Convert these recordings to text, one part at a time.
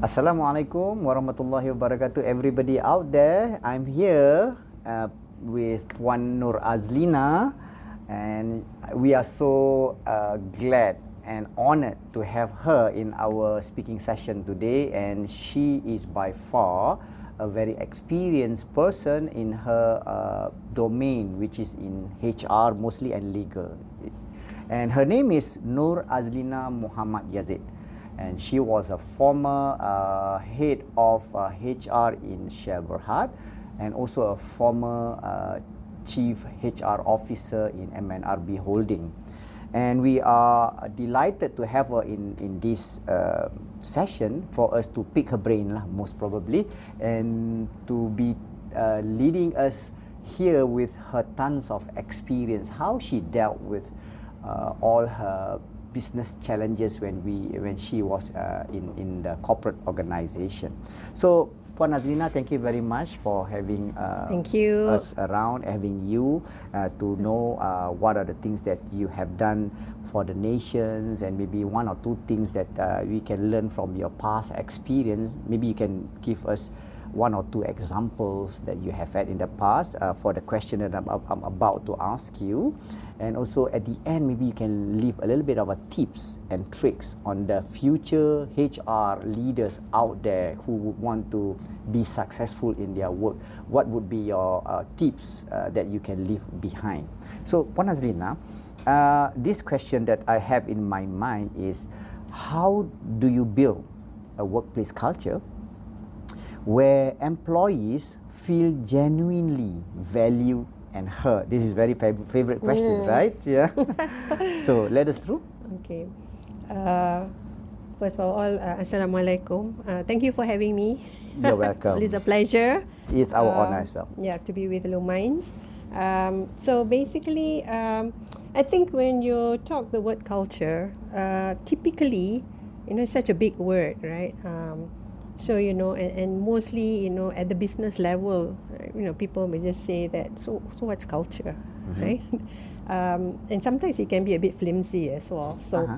Assalamualaikum warahmatullahi wabarakatuh, everybody out there. I'm here with Puan Nur Azlina, and we are so glad and honored to have her in our speaking session today. And she is by far a very experienced person in her domain, which is in HR mostly and legal. And her name is Nur Azlina Mohd Yazid. And she was a former head of HR in Shell Berhad, and also a former chief HR officer in MNRB Holding. And we are delighted to have her in this session for us to pick her brain lah, most probably, and to be leading us here with her tons of experience, how she dealt with all her business challenges when she was in the corporate organization. So Puan Azlina, thank you very much for having thank you. Us around, having you to know what are the things that you have done for the nations, and maybe one or two things that we can learn from your past experience. Maybe you can give us one or two examples that you have had in the past for the question that I'm about to ask you. And also at the end, maybe you can leave a little bit of a tips and tricks on the future HR leaders out there who would want to be successful in their work. What would be your tips that you can leave behind? So Puan Azlina, this question that I have in my mind is, how do you build a workplace culture where employees feel genuinely valued and heard? This is very favorite questions, right? Yeah. So let us through. Okay. First of all, Assalamualaikum. Thank you for having me. You're welcome. It's a pleasure. It's our honor as well. Yeah, to be with Lumeminds. So basically, I think when you talk the word culture, typically, it's such a big word, right? So, and mostly, at the business level, people may just say that, so what's culture, right? And sometimes it can be a bit flimsy as well. So,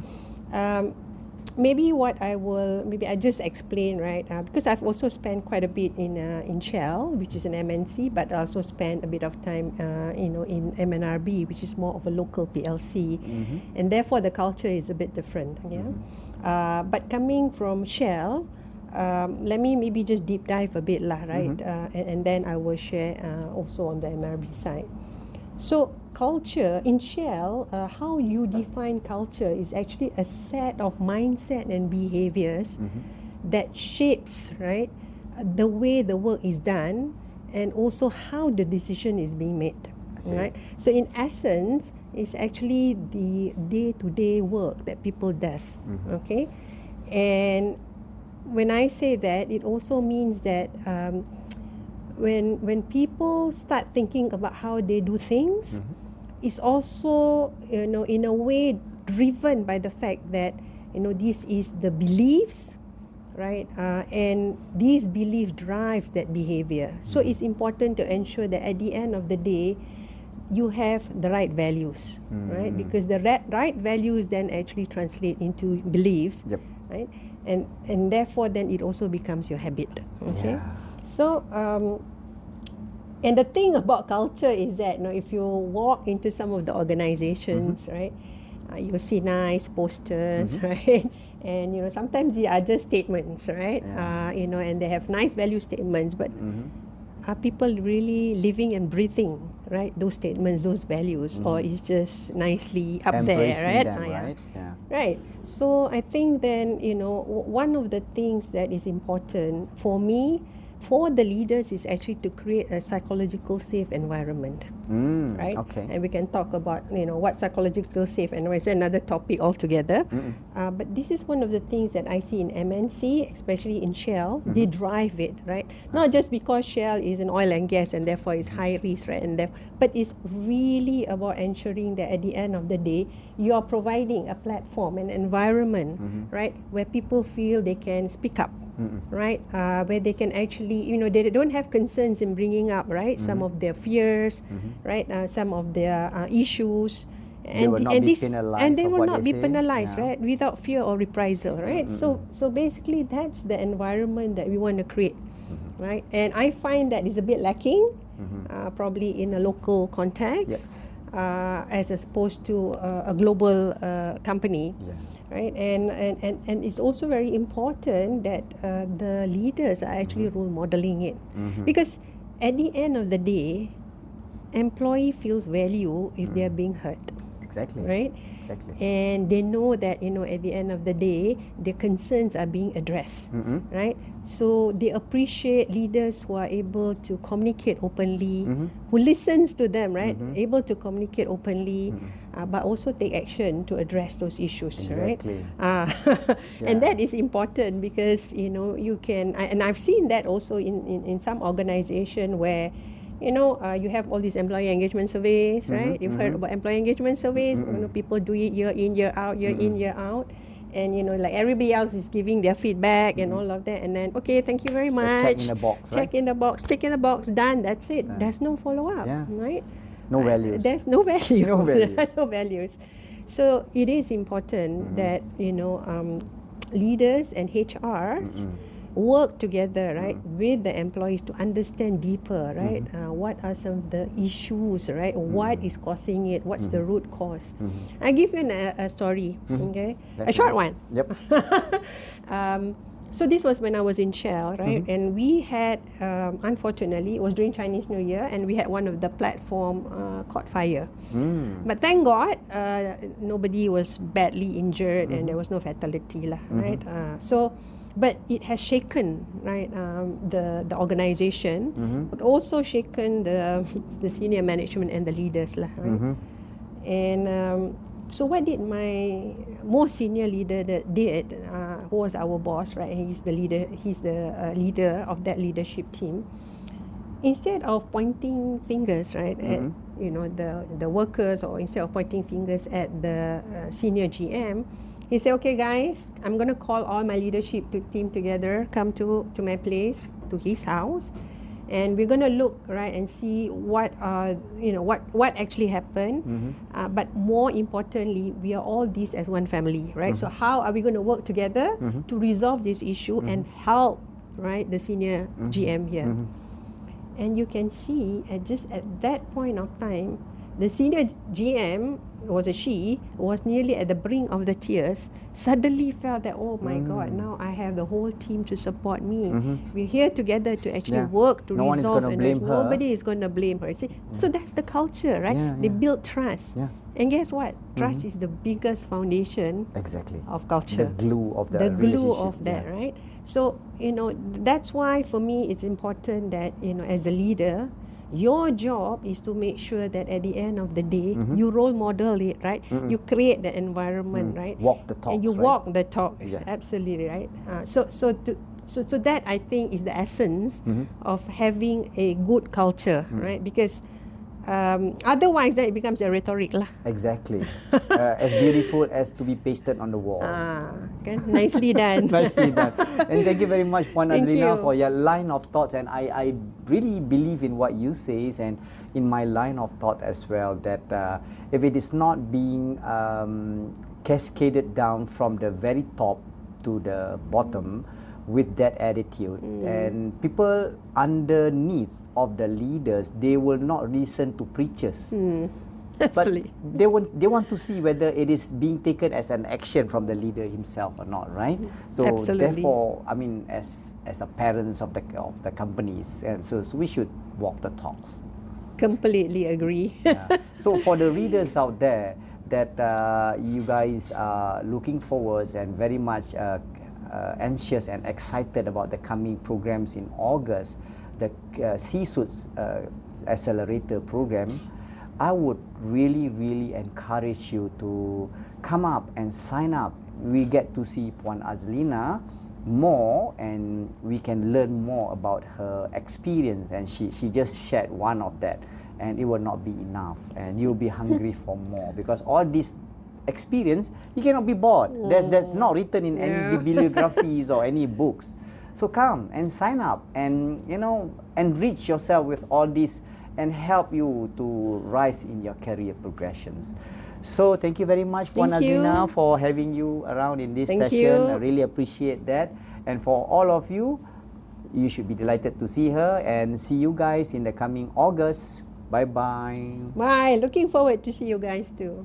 maybe I just explain, right? Because I've also spent quite a bit in Shell, which is an MNC, but I also spent a bit of time, in MNRB, which is more of a local PLC, and therefore the culture is a bit different. Yeah. But coming from Shell, let me maybe just deep dive a bit lah, right? And then I will share also on the MRB side. So culture in Shell, how you define culture is actually a set of mindset and behaviors that shapes, right, the way the work is done, and also how the decision is being made. Right? So in essence, it's actually the day-to-day work that people does. Okay, and when I say that, it also means that when people start thinking about how they do things, it's also, in a way driven by the fact that, this is the beliefs, right? And these beliefs drives that behavior. So it's important to ensure that at the end of the day, you have the right values, right? Because the right values then actually translate into beliefs, right? And therefore then it also becomes your habit. Okay. So and the thing about culture is that, if you walk into some of the organizations, right, you'll see nice posters, right, and sometimes they are just statements, right, and they have nice value statements, but are people really living and breathing, right, those statements, those values, or is just nicely up there, right? Them, right? Yeah. Right. So I think then, one of the things that is important for me, for the leaders, is actually to create a psychological safe environment, right? Okay. And we can talk about, what psychological safe environment is another topic altogether. But this is one of the things that I see in MNC, especially in Shell. They drive it, right? Not just because Shell is an oil and gas and therefore it's high risk, right? But it's really about ensuring that at the end of the day, you are providing a platform, an environment, right, where people feel they can speak up. Right, where they can actually, they don't have concerns in bringing up, right, some of their fears, right, some of their issues, They will not be penalized. And they of will what not they be say. penalized, Yeah. right? Without fear or reprisal, right? So basically that's the environment that we want to create, right? And I find that is a bit lacking, probably in a local context, as opposed to a global company. Yeah. Right, and it's also very important that the leaders are actually role modeling it, because at the end of the day, employee feels value if they are being heard. Exactly. Right? Exactly. And they know that, at the end of the day, their concerns are being addressed. Right? So they appreciate leaders who are able to communicate openly, who listens to them, right? Able to communicate openly, but also take action to address those issues, Exactly. right? And that is important because, you can, and I've seen that also in some organization where, you have all these employee engagement surveys, right? You've heard about employee engagement surveys. People do it year in, year out, year in, year out. And, like everybody else is giving their feedback and all of that. And then, okay, thank you very much. Check in the box, Check right? in the box, tick in the box, done. That's it. There's no follow-up, right? No values. There's no value. No values. There's no values. So it is important that, leaders and HRs work together, right, with the employees to understand deeper, right, what are some of the issues, right, what is causing it, what's the root cause. I give you a story, okay, That's a short nice. one. Yep. So this was when I was in Shell, right, and we had, unfortunately, it was during Chinese New Year, and we had one of the platform caught fire. But thank God, nobody was badly injured, and there was no fatality, right. But it has shaken, right, the organization, but also shaken the senior management and the leaders, right. And so what did my most senior leader that did, who was our boss, right? He's the leader. He's the leader of that leadership team. Instead of pointing fingers, right, at the workers, or instead of pointing fingers at the senior GM, he said, "Okay, guys, I'm going to call all my leadership team together. Come to my place, to his house, and we're going to look, right, and see what what actually happened. But more importantly, we are all this as one family, right? So how are we going to work together to resolve this issue and help, right, the senior GM here?" And you can see just at that point of time, the senior GM, was a she, was nearly at the brink of the tears, suddenly felt that, oh my God, now I have the whole team to support me. We're here together to actually work to resolve, and nobody is going to blame her. See? So that's the culture, right? They build trust. And guess what? Trust is the biggest foundation of culture. The glue of the glue relationship. of that, right? So, that's why for me it's important that, as a leader, your job is to make sure that at the end of the day, you role model it, right? You create the environment, right? Walk the talk. And you walk the talk. Yeah. Absolutely, right? So that, I think, is the essence of having a good culture, right? Because otherwise, then it becomes a rhetoric lah. Exactly. As beautiful as to be pasted on the wall. Okay? Nicely done. Nicely done. And thank you very much, Puan Thank Azlina, you. for your line of thoughts. And I really believe in what you say, and in my line of thought as well, that if it is not being cascaded down from the very top to the bottom with that attitude, and people underneath of the leaders, they will not listen to preachers. Absolutely. But they want to see whether it is being taken as an action from the leader himself or not, right? So Absolutely. therefore, I mean, as a parents of the companies, and so we should walk the talks. Completely agree. So for the readers out there that you guys are looking forward and very much anxious and excited about the coming programs in August, the C-Suites Accelerator Program, I would really encourage you to come up and sign up. We get to see Puan Azlina more, and we can learn more about her experience, and she just shared one of that, and it will not be enough, and you'll be hungry for more, because all this experience, you cannot be bored. That's not written in any bibliographies or any books. So come and sign up, and enrich yourself with all this, and help you to rise in your career progressions. So thank you very much, Puan Thank you. Azlina, for having you around in this Thank session. you. I really appreciate that. And for all of you, you should be delighted to see her and see you guys in the coming August. Bye-bye. Bye. Looking forward to see you guys too.